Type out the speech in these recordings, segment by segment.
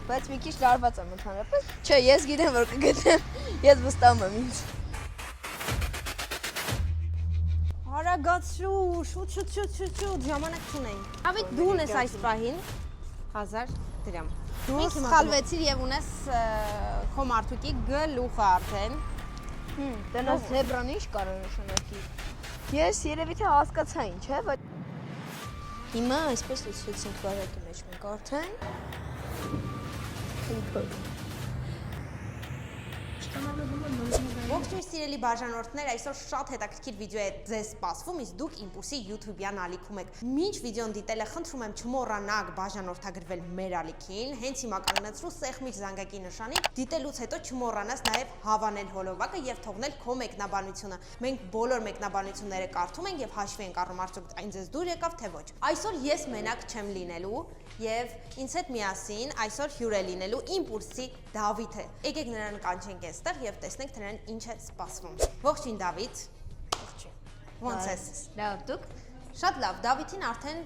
Բայց մի քիչ լարված եմ ընդհանրապես։ Չէ, ես գիտեմ որ կգտնեմ։ Ես վստահում եմ ինձ։ Արագացրու, շուտ, ժամանակ չունենք։ Ավիտ դուն ես այս պահին 1000 դրամ։ Դու սխալվեցիր եւ ունես քո մարդուկի գլուխը արդեն։ Տնա զեբրան ինչ կարող նշանակի։ Ես երևի թե հասկացա ինչ է, բայց հիմա այսպես լսեցինք վարակի մեջ մենք արդեն։ Ողջույն սիրելի բաժանորդներ, այսօր շատ հետաքրքիր վիդեո է ձեզ սպասվում, իսկ դուք Impulse-ի YouTube-յան ալիքում եք։ Մինչ վիդեոն դիտելը խնդրում եմ չմոռանաք բաժանորդագրվել մեր ալիքին, հենց հիմա կանգնեցրու սեղմիչ զանգակի նշանին, դիտելուց հետո չմոռանաս նաև հավանել հոլովակը եւ թողնել քո մեկնաբանությունը։ Մենք բոլոր մեկնաբանությունները կարդում ենք եւ հաշվի ենք առնում արդյոք այն ձեզ դուր եկավ թե ոչ։ Այսօր ես մենակ չեմ լինելու եւ ինձ հետ միասին այսօր հյուր է լինելու Impulse-ի Դավիթը։ Եկեք նրան կանչենք այստեղ եւ տեսնենք թե նրան ինչ է սպասվում։ Ողջույն Դավիթ։ Ողջույն։ Ոնց ես։ Լավ, դուք։ Շատ լավ, Դավիթին արդեն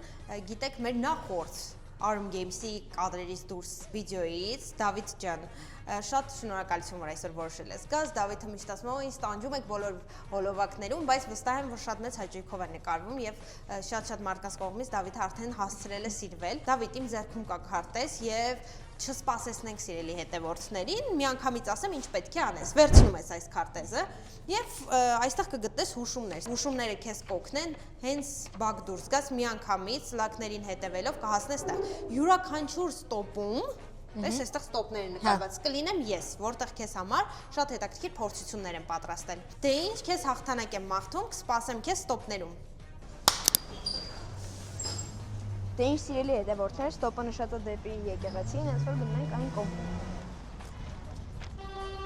գիտեք մեր նախորդ Arm Games-ի կադրերից դուրս վիդեոից, Դավիթ ջան, շատ շնորհակալություն որ այսօր որոշել ես գաս, Դավիթը միշտ ասում է, ինձ տանջում եք բոլոր հոլովակներում, բայց վստահ եմ, որ շատ մեծ հաճույքով է նկարվում եւ շատ մարդկանց կողմից Դավիթը արդեն հասցրել է սիրվել։ Դավիթ, իմ ձեռքում կա քարտեզ եւ չսպասեցնենք սիրելի հետևորդներին, միանգամից ասեմ ինչ պետք է անես։ Վերցնում ես այս քարտեզը եւ այստեղ կգտնես հուշումներ։ Հուշումները քեզ կօգնեն հենց բակ դուրս գաս միանգամից լակներին հետևելով կհասնես տեղ։ Յուրաքանչյուր ստոպում Ես այստեղ ստոպներ են նկարված, կլինեմ ես, որտեղ քեզ համար շատ հետաքրքիր փորձություններ եմ պատրաստել։ Դե ինչ, քեզ հաղթանակ եմ մաղթում, կսպասեմ քեզ ստոպներում։ Դե ինչ սիրելի հետևորդներ, ստոպը նշած է դեպի եկեղեցին, այսօր գնանք այն կողմ։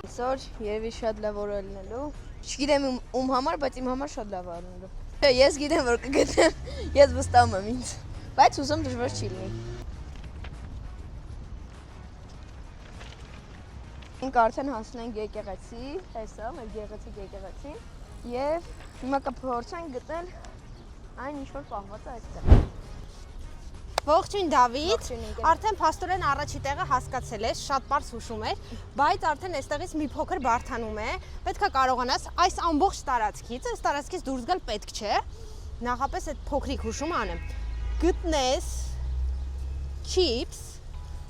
Այսօր երևի շատ լավ օր է լինելու։ Չգիտեմ ում համար, բայց իմ համար շատ լավ է լինելու։ Չէ, ես գիտեմ որ կգտնեմ, ես վստահում եմ ինձ։ Բայց ուզում դժվար չի լինի։ Մենք արդեն հասնենք եկեղեցի, տեսա, մեր գեղեցիկ եկեղեցին, եւ հիմա կփորձենք գտնել այն ինչ որ պահված է այստեղ։ Ողջույն Դավիթ, արդեն փաստորեն առաջի տեղը հասկացել ես, շատ པարզ հուշում էր, բայց արդեն այստեղից մի փոքր բարթանում է, պետք է կարողանաս այս ամբողջ տարածքից, այս տարածքից դուրս գալ պետք չէ, նախապես այդ փոքրիկ հուշումը անեմ, գտնես չիփս,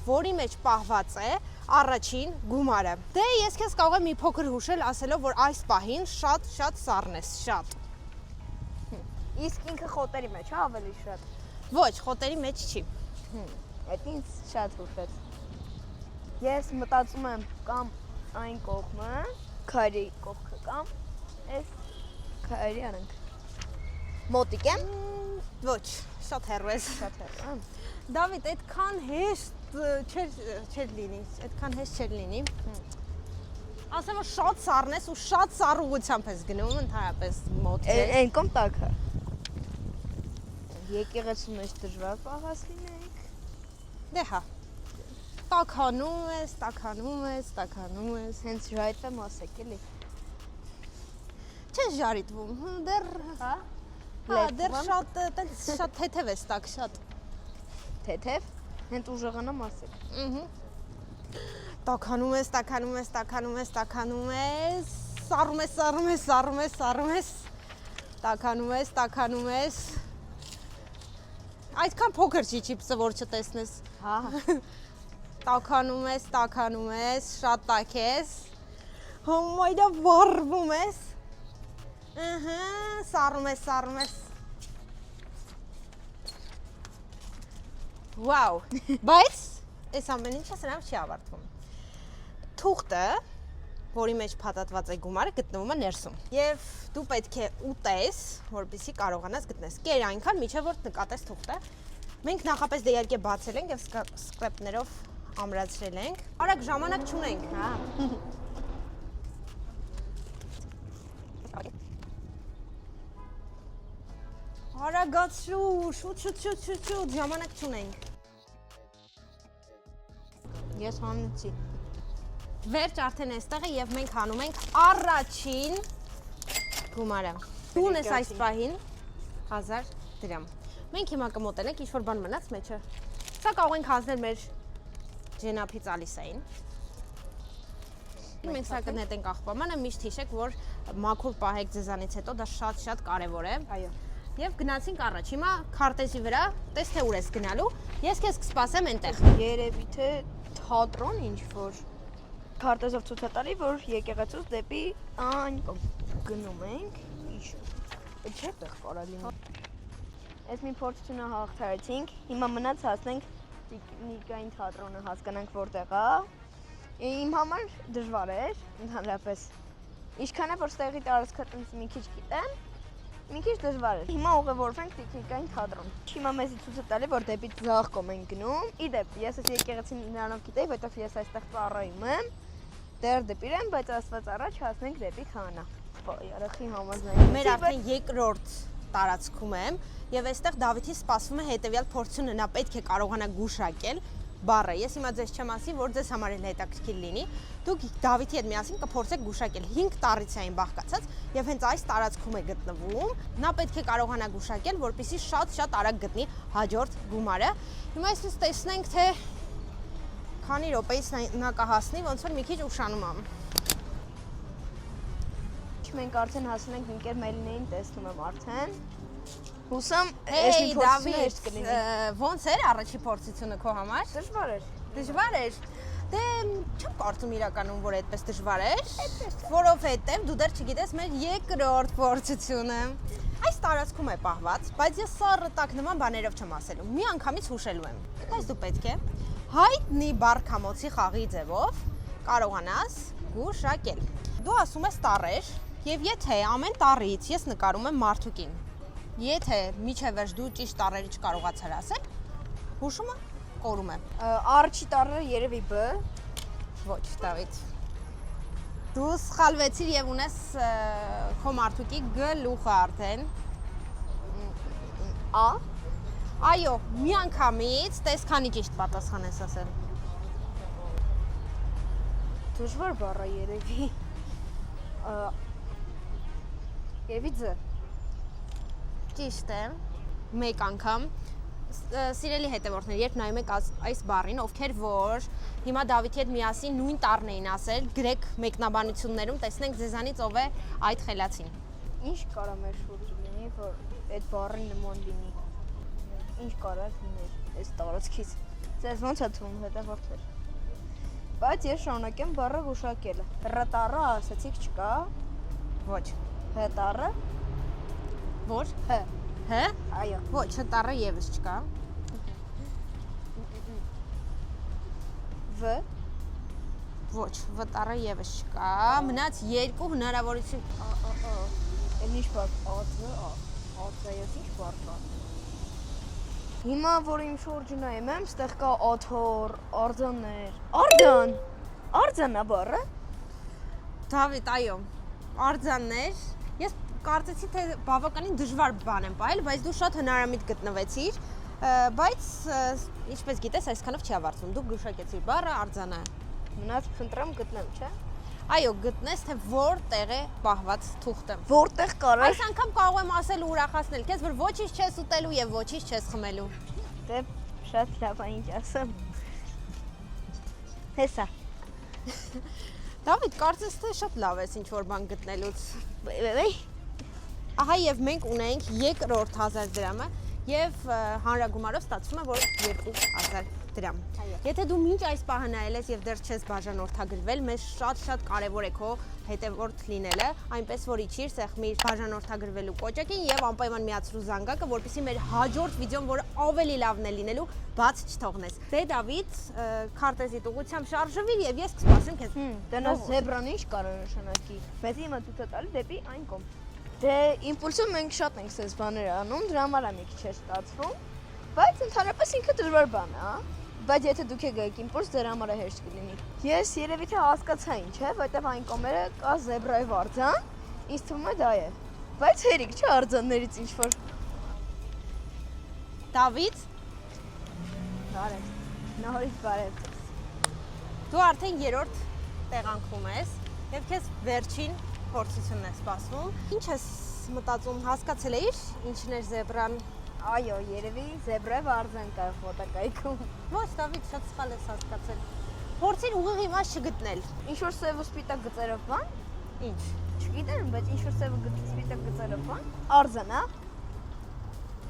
որի մեջ պահված է առաջին գումարը։ Դե ես քեզ կարող եմ մի փոքր հուշել ասելով, որ այս պահին շատ սառնես, շատ։ Իսկ ինքը խոտերի մեջ է ավելի շատ։ Ոչ, խոտերի մեջ չի։ Այդ ինձ շատ հուշեց։ Ես մտածում եմ կամ այն կողմը, քարի կողքը կամ այս քարի արանք։ Մոտիկ եմ։ Ոչ, շատ հեռու ես։ Շատ հեռու։ Դավիթ, այդքան հեշտ չէր լինի, այդքան հեշտ չէր լինի։ Ասեմ որ շատ սառնես ու շատ սառ ուղղությամբ ես գնում ընդհանրապես մոտ է։ Այն կողմ տակը։ Եկեղեցու մեջ դժվար պահած լինենք։ Դե հա։ Տականում ես։ Հենց ժայթը մասեք էլի։ Չես ժարիտվում, դեռ Հա։ Հա, դեռ շատ թեթև ես տակ, շատ։ Թեթև, հենց ուժեղանա մասեք։ Տականում ես, սառում ես, տականում ես, այդքան փոքր չի չիպսը, որ չտեսնես։ Հա։ Տականում ես, շատ տակ ես, համայդա վառվում ես, սառում ես, Վաու, բայց այս ամեն ինչը սրանով չի ավարտվում։ Թուղթը, որի մեջ փաթաթված է գումարը, գտնվում է ներսում։ Եվ դու պետք է ուտես, որպեսզի կարողանաս գտնես։ Կեր այնքան, մինչև որ նկատես թուղթը։ Մենք նախապես դե իհարկե բացել ենք եւ սկրեպներով ամրացրել ենք։ Արագ ժամանակ չունենք, հա։ Արագացրու, շուտ, ժամանակ չունենք։ Ես հանեցի։ Վերջ արդեն այստեղ է եւ մենք հանում ենք առաջին գումարը։ Դուն ես այս պահին 1000 դրամ։ Մենք հիմա կմոտենենք ինչ որ բան մնաց մեջը։ Սա կարող ենք հանձնել մեր ջենափից ալիսային։ Մենք սա կնետենք աղբամանը, միշտ հիշեք, որ մաքուր պահեք ձեզանից հետո, դա շատ կարևոր է։ Այո։ Եվ գնացինք առաջ։ Հիմա քարտեզի վրա, տես թե ուր ես գնալու։ Ես քեզ կսպասեմ այնտեղ։ Երևի թե թատրոն ինչ որ քարտեզով ցույց է տալի, որ եկեղեցուց դեպի այն կողմ գնում ենք։ Այդ չէ տեղ կարա լինի։ Այս մի փորձությունը հաղթարեցինք։ Հիմա մնաց հասնենք Տիկնիկային թատրոնը, հասկանանք որտեղ է։ Իմ համար դժվար էր, ընդհանրապես։ Ինչքան է որ ստեղի տարածքը տենց մի քիչ գիտեմ, մի քիչ դժվար էր։ Հիմա ուղևորվենք Տիկնիկային թատրոն։ Հիմա մեզի ցույց է տալի, որ դեպի ձախ կողմ ենք գնում։ Իդեպ, ես այս եկեղեցին նրանով գիտեի, որովհետև ես այստեղ ծառայում եմ։ Դեռ դեպի եմ, բայց աստված առաջ հասնենք դեպի քահանա։ Երեխի համաձայնեցի։ Մեր արդեն երկրորդ տարածքում եմ եւ այստեղ Դավիթին սպասվում է հետեւյալ փորձությունը, նա պետք է կարողանա գուշակել բառը։ Ես հիմա ձեզ չեմ ասի, որ ձեզ համար էլ հետաքրքիր լինի։ Դուք Դավիթի հետ միասին կփորձեք գուշակել 5 տառիցային բաղկացած եւ հենց այս տարածքում է գտնվում։ Նա պետք է կարողանա գուշակել, որպեսզի շատ արագ գտնի հաջորդ գումարը։ Հիմա այսպես տեսնենք, թե քանի րոպեից նա կհասնի, ոնց որ մի քիչ ուշանում եմ։ Մենք արդեն հասել ենք ինքեր Մելինեին, տեսնում եմ արդեն։ Հուսամ այս մի փորձությունը Դավիթ, կլինի։ ոնց էր առաջի փորձությունը քո համար։ Դժվար էր։ Դժվար էր։ Դե չեմ կարծում իրականում, որ այդպես դժվար էր, որովհետև դու դեռ չգիտես մեր երկրորդ փորձությունը։ Այս տարածքում է պահված, բայց ես սառը տակ նման բաներով չեմ ասելու։ Մի անգամից հուշելու եմ։ Այս դու պետք է հայտնի բարգամոցի խաղի ձևով կարողանաս գուշակել։ Դու ասում ես տառեր, եւ եթե ամեն տառից ես նկարում եմ մարդուկին։ Եթե միջև վերջ դու ճիշտ տառերը չկարողացար ասել, հուշումը կորում է։ Առաջի տառը երևի B։ Ոչ, Դավիթ։ Դու սխալվեցիր եւ ունես քո մարդուկի գլուխը արդեն։ A։ Այո, մի անգամից տես քանի ճիշտ պատասխան ես ասել։ Դժվար բառ է երևի։ Երևի Z։ Ճիշտ է։ Մեկ անգամ։ Սիրելի հետևորդներ, երբ նայում եք այս բառին, ովքեր որ հիմա Դավիթի հետ միասին նույն տառն էին ասել, գրեք մեկնաբանություններում, տեսնենք ձեզանից ով է այդ խելացին։ Ինչ կարա մեր շուրջ լինի, որ այդ բառի նման լինի։ Ինչ կարա լինի այս տարածքից։ Ձեզ ոնց է թվում հետևորդներ։ Բայց ես շարունակեմ բառը գուշակելը։ Ռտառը ասացիք չկա։ Ոչ։ Հետառը։ Որ։ Հ։ Հ։ Այո։ Ոչ, տառը եւս չկա։ V։ Ոչ, վտառը եւս չկա։ Մնաց երկու հնարավորություն։ Էլ ինչ բառ, ԱՑ-ը, ինչ բառ կա։ Հիմա որ իմ շուրջը նայում եմ, ստեղ կա օթոր, արձաններ։ Արձան։ Արձանա բառը։ Դավիթ, այո։ Արձաններ։ Ես կարծեցի թե բավականին դժվար բան եմ ողել, բայց դու շատ հնարամիտ գտնվեցիր, բայց ինչպես գիտես, այսքանով չի ավարտվում։ Դու գուշակեցիր բառը արձանա։ Մնաց փնտրեմ գտնեմ, չէ՞։ Այո, գտնես թե որտեղ է պահված թուղթը։ Որտեղ կարա։ Այս անգամ կարող եմ ասել ու ուրախացնել քեզ, որ ոչինչ չես ուտելու եւ ոչինչ չես խմելու։ Դե շատ լավ է, ինչ ասեմ։ Հեսա։ Դավիթ, կարծես թե շատ լավ ես ինչ որ բան գտնելուց։ Ահա եւ մենք ունենք երկրորդ 1000 դրամը եւ հանրագումարով ստացվում է որ 2000 դրամ։ Եթե դու մինչ այս պահը նայել ես եւ դեռ չես բաժանորդագրվել, մեզ շատ կարեւոր է քո հետևորդ լինելը, այնպես որ իջիր սեղմիր բաժանորդագրվելու կոճակին եւ անպայման միացրու զանգակը, որպեսզի մեր հաջորդ վիդեոն, որը ավելի լավն է լինելու, բաց չթողնես։ Դե Դավիթ, քարտեզի ուղղությամբ շարժվիր եւ ես կսպասեմ քեզ։ Դենա զեբրան ինչ կարա նշանակի։ Մեզ հիմա ցույց է տալի դեպի այն կողմ։ Դե իմպուլսով մենք շատ ենք այս բաները անում, դրա համար է մի քիչ է ստացվում, բայց ընդհանրապես ինքը դժվար բան է, բայց եթե դուք եք իմպուլս, դրա համար է հեշտ կլինի։ Ես երևի թե հասկացա ինչ է, որտեղ այն կողմերը կա զեբրայի արձան, ինձ թվում է դա է։ Բայց հերիք չէ արձաններից ինչ որ։ Դավիթ, Բարև։ Նորից բարև։ դու արդեն երրորդ տեղանքում ես եւ քեզ վերջին փորձությունն է սպասվում։ Ինչ ես մտածում, հասկացել ես ինչն է զեբրան։ Այո, երևի զեբրայ արձան կա ֆոտոկայքում։ Ոչ, Դավիթ, շատ սխալ ես հասկացել։ ուղիղ իմաց չգտնել։ Ինչ որ սև ու սպիտակ գծերով բան։ Ինչ։ Չգիտեմ, բայց ինչ որ սև ու սպիտակ գծերով բան։ Արձան, հա։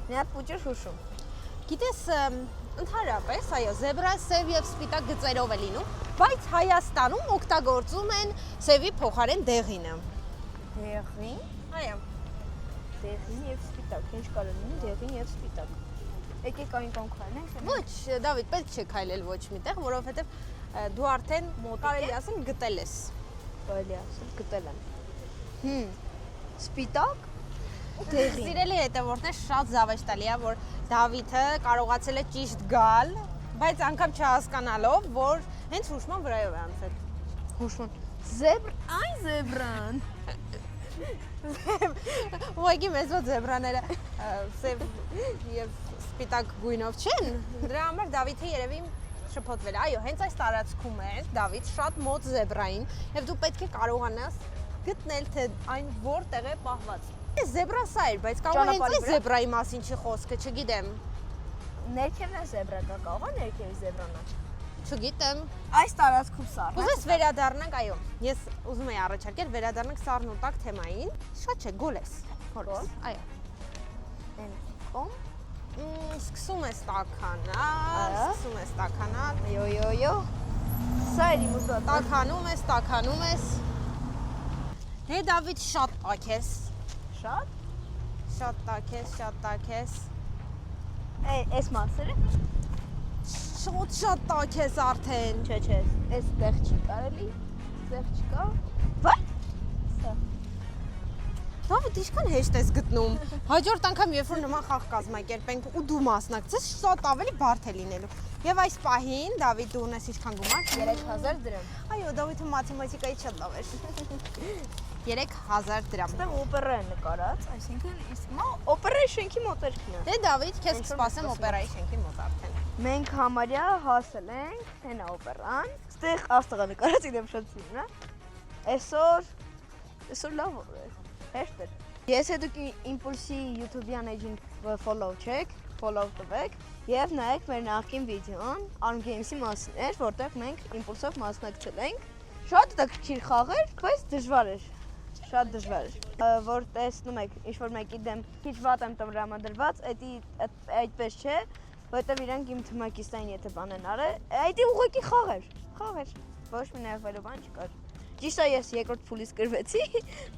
Մի հատ փուճր հուշում։ Գիտես, ընդհանրապես, այո, զեբրան սև եւ սպիտակ գծերով է լինում, բայց Հայաստանում օգտագործում են սևի փոխարեն դեղինը։ Դեղին։ Այո։ Դեղին եւ սպիտակ, ինչ կարող լինի դեղին եւ սպիտակ։ Եկեք այն կոնքրենենք։ Ոչ, Դավիթ, պետք չէ քայլել ոչ միտեղ, որովհետեւ դու արդեն կարելի ասեմ գտել ես։ Կարելի ասել գտել եմ։ Սպիտակ դեղին։ Սիրելի հետևորդներ, շատ զավեշտալի է, որ Դավիթը կարողացել է ճիշտ գալ, բայց անգամ չհասկանալով, որ հենց հուշման վրայով է անցել։ Հուշում։ Զեբր, այն զեբրան։ Ուղղակի մեզ ո զեբրաները սև եւ սպիտակ գույնով չեն, դրա համար Դավիթը երևի շփոթվել է։ Այո, հենց այս տարածքում է Դավիթ շատ մոտ զեբրային եւ դու պետք է կարողանաս գտնել թե այն որտեղ է պահված։ Զեբրա սա էր, բայց կարող է հենց այս զեբրայի մասին չի խոսքը, չգիտեմ։ Ներքևն է զեբրա կա, կարող է ներքևի զեբրանա։ Չգիտեմ։ Այս տարածքում սառն։ Ուզես վերադառնանք, այո։ Ես ուզում եի առաջարկել վերադառնանք սառնուտակ թեմային։ Շատ չէ, գոլես։ Գոլես։ Այո։ Այն կոմ։ Սկսում է ստականալ, սկսում է ստականալ։ Յո։ Սա է իմ ուզած։ Ստականում ես։ Դե Դավիթ շատ տաք ես։ Շատ։ Շատ տաք ես։ Այս մասերը։ Շատ տաք ես արդեն։ Չէ, այստեղ չի կարելի։ Այստեղ չկա։ Վայ։ Սա։ Դավիթ, ինչքան հեշտ ես գտնում։ Հաջորդ անգամ երբ որ նման խաղ կազմակերպենք ու դու մասնակցես, շատ ավելի բարդ է լինելու։ Եվ այս պահին Դավիթ դու ունես ինչքան գումար։ 3000 դրամ։ Այո, Դավիթը մաթեմատիկայի շատ լավ էր։ 3000 դրամ։ Այստեղ օպերա է նկարած, այսինքն հիմա օպերայի շենքի մոտերքն է։ Դե Դավիթ, քեզ կսպասեմ օպերայի շենքի մոտ արդեն։ Մենք համարյա հասել ենք հենա օպերան։ Այստեղ աստղը նկարած իրեմ շատ սիրուն է։ Այսօր լավ է։ Հեշտ է։ Ես դուք Impulse-ի YouTube-յան էջին follow չեք, follow տվեք եւ նայեք մեր նախկին վիդեոն Arm Games-ի մասին էր, որտեղ մենք Impulse-ով մասնակցել ենք։ Շատ հետաքրքիր խաղ էր, բայց դժվար էր։ Շատ դժվար էր։ Որ տեսնում եք, ինչ որ մեկի դեմ քիչ վատ եմ տրամադրված, այդպես չէ, որտեղ իրանք իմ թմակիստային եթե բան են արել, այդ ուղղակի խաղ էր։ Ոչ մի նեղվելու բան չկար։ Ճիշտ է, ես երկրորդ փուլից գրվեցի,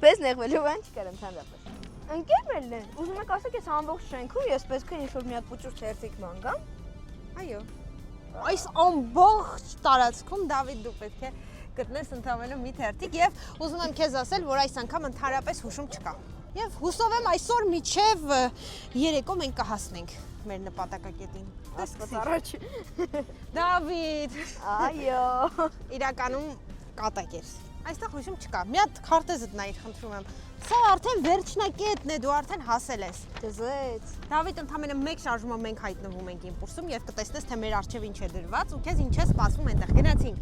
բայց նեղվելու բան չկար ընդհանրապես։ Ընկերներն են, ուզում եք ասեք, ես ամբողջ շենքում ես պետք է ինչ-որ մի հատ փուճուր ցերտիկ ման գամ։ Այո։ Այս ամբողջ տարածքում Դավիթ դու պետք է գտնես ընդամենը մի թերթիկ եւ ուզում եմ քեզ ասել, որ այս անգամ ընդհանրապես հուշում չկա։ Եվ հուսով եմ այսօր միջև երեկո մենք կհասնենք մեր նպատակակետին։ Աստված առաջ։ Դավիթ։ Այո։ Իրականում կատակ էր։ Այստեղ հուշում չկա։ Մի հատ քարտեզդ նայիր, խնդրում եմ։ Սա արդեն վերջնակետն է, դու արդեն հասել ես։ Դզեց։ Դավիթ, ընդամենը մեկ շարժումով մենք հայտնվում ենք Impulse-ում եւ կտեսնես թե մեր առջեւ ինչ է դրված ու քեզ ինչ է սպասվում այնտեղ։ Գնացինք։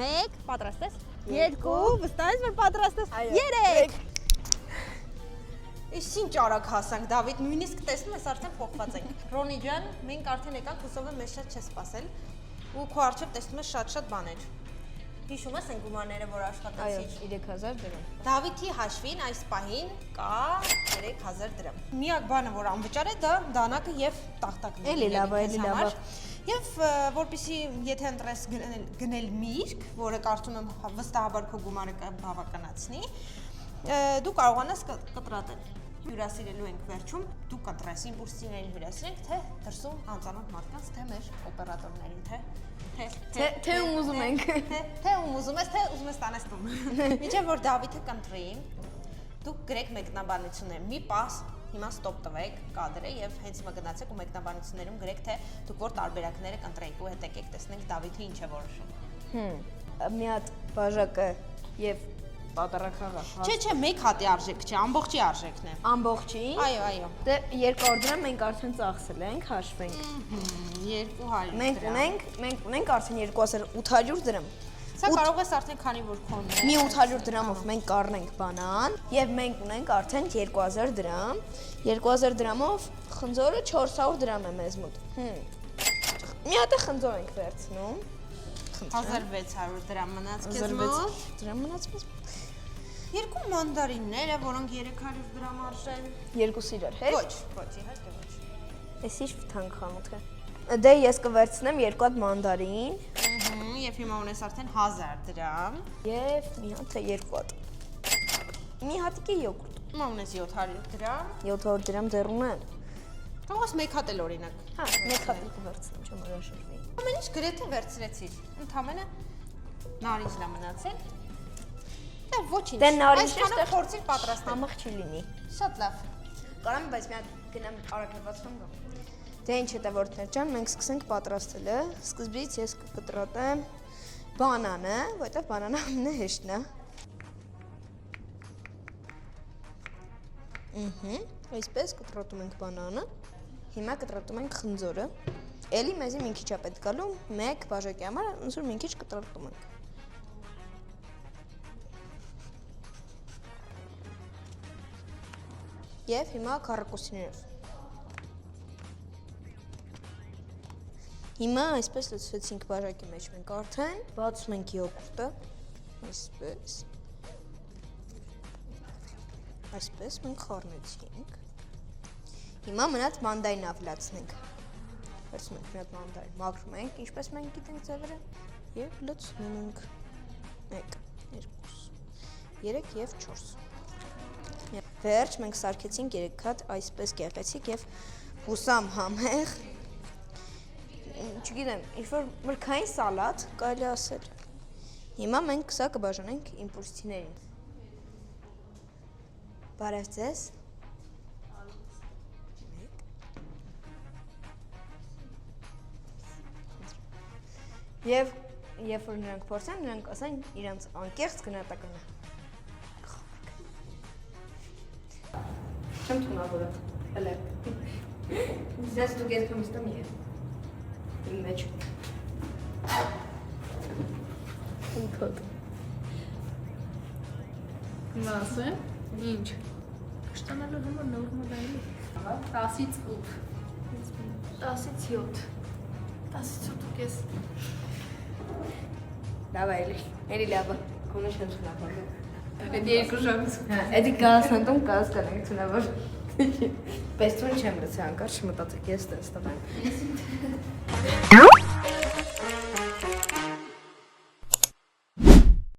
1, պատրաստ ես։ 2, վստահ ես որ պատրաստ ես։ 3։ Իսկ ինչ արագ հասանք, Դավիթ, նույնիսկ տեսնում ես արդեն փոխված ենք։ Ռոնի ջան, մենք արդեն եկանք, հուսով եմ մեզ շատ չես սպասել ու քո առջեւ տեսնում ես շատ բաներ։ Հիշում ես այն գումարները, որ աշխատեցիր։ Այո, 3000 դրամ։ Դավիթի հաշվին այս պահին կա 3000 դրամ։ Միակ բանը, որ անվճար է, դա դանակը եւ տախտակն է։ Էլի լավ, էլի լավ։ Եվ որպեսզի եթե ընտրես գնել միրգ, որը կարծում եմ վստահաբար քո գումարը կբավականացնի, դու կարողանաս կտրատել։ Հյուրասիրելու ենք վերջում, դու կընտրես Impulse-ին հյուրասիրենք, թե դրսում անծանոթ մարդկանց, թե մեր օպերատորներին, Թե ում ուզում ենք։ Թե ում ուզում ես, թե ուզում ես տանես տուն։ Մինչև որ Դավիթը կընտրի, դուք գրեք մեկնաբանություններ, մի պահ հիմա ստոպ տվեք կադրը եւ հենց հիմա գնացեք ու մեկնաբանություններում գրեք, թե դուք որ տարբերակները կընտրեիք ու հետ եկեք տեսնենք Դավիթը ինչ է որոշում։ Մի հատ բաժակը եւ պատառաքաղը։ Չէ, մեկ հատի արժեք չէ, ամբողջի արժեքն է։ Ամբողջի։ Այո։ Դե 200 դրամ մենք արդեն ծախսել ենք, հաշվենք։ 200 Մենք ունենք արդեն 2800 դրամ։ Սա կարող ես արդեն քանի որ քոնն է։ Մի 800 դրամով մենք կառնենք բանան եւ մենք ունենք արդեն 2000 դրամ։ 2000 դրամով խնձորը 400 դրամ է մեզ մոտ։ Մի հատ է խնձոր ենք վերցնում։ Խնդրեմ։ 1600 դրամ մնաց քեզ 1600 մոտ։ դրամ մնաց մեզ։ Երկու մանդարինները, որոնք 300 դրամ արժեն։ Երկուսը իրար հետ։ Ոչ, իհարկե ոչ։ Էս ինչ թանկ խանութ է։ Դե ես կվերցնեմ երկու հատ մանդարին Եվ հիմա ունես արդեն 1000 դրամ։ եւ մի հատ թե երկու հատ։ Մի հատիկի յոգուրտ։ Հիմա ունես 700 դրամ։ 700 դրամ դեռ ունեն։ Կարող ես մեկ հատ էլ օրինակ։ Հա, մեկ հատ կվերցնեմ, չեմ հրաշրջվի։ Ամեն ինչ գրեթե վերցրեցիր։ Ընդամենը նարինջն է մնացել։ Դե ոչինչ։ Դե նարինջը այստեղ փորձիր պատրաստել։ Համախ չի լինի։ Շատ լավ։ Կարամ, բայց մի հատ գնամ արագացվում գա։ Դե ինչ հետևորդներ ջան, մենք սկսենք պատրաստելը։ Սկզբից ես կկտրատեմ բանանը, որտեղ բանանը ամենահեշտն է։ Այսպես կտրատում ենք բանանը։ Հիմա կտրատում ենք խնձորը։ Էլի մեզի մի քիչ է պետք գալու, 1 բաժակի համար ոնց որ մի քիչ կտրատում ենք։ Եվ հիմա քառակուսիներով։ Հիմա այսպես լցրեցինք բաժակի մեջ մենք արդեն, բացում ենք յոգուրտը, այսպես։ Այսպես մենք խառնեցինք։ Հիմա մնաց մանդարին ավելացնենք։ Վերցնում ենք մի հատ մանդարին, մաքրում ենք, ինչպես մենք գիտենք ձևերը, եւ լցնում ենք 1, 2, 3 եւ 4։ Վերջ մենք սարքեցինք 3 հատ այսպես գեղեցիկ եւ հուսամ համեղ։ Չգիտեմ, ինչ-որ մրգային սալատ կարելի ասել։ Հիմա մենք սա կբաժանենք իմպուլսիներին։ Բարև ձեզ։ Եվ երբ որ նրանք փորձեն, նրանք ասեն իրենց անկեղծ գնահատականը։ Չեմ թունավորը, հլե։ Ձեզ դուք երբեմ իստամ է։ Իմ մեջ։ Ինքոտ։ Մասը, ինչ։ Կշտանալու համար նորմալ է։ 10-ից 8։ 10-ից 7։ 10-ից 8 ու կես։ Լավ է, էլի լավ է։ Կոնը չեմ թունավորը։ Պետք է 2 ժամից։ Հա, էդի կասանդում կասկանենք թունավոր։ Պես թուն չեմ լսի անկար չմտածեք, ես տես տղայım։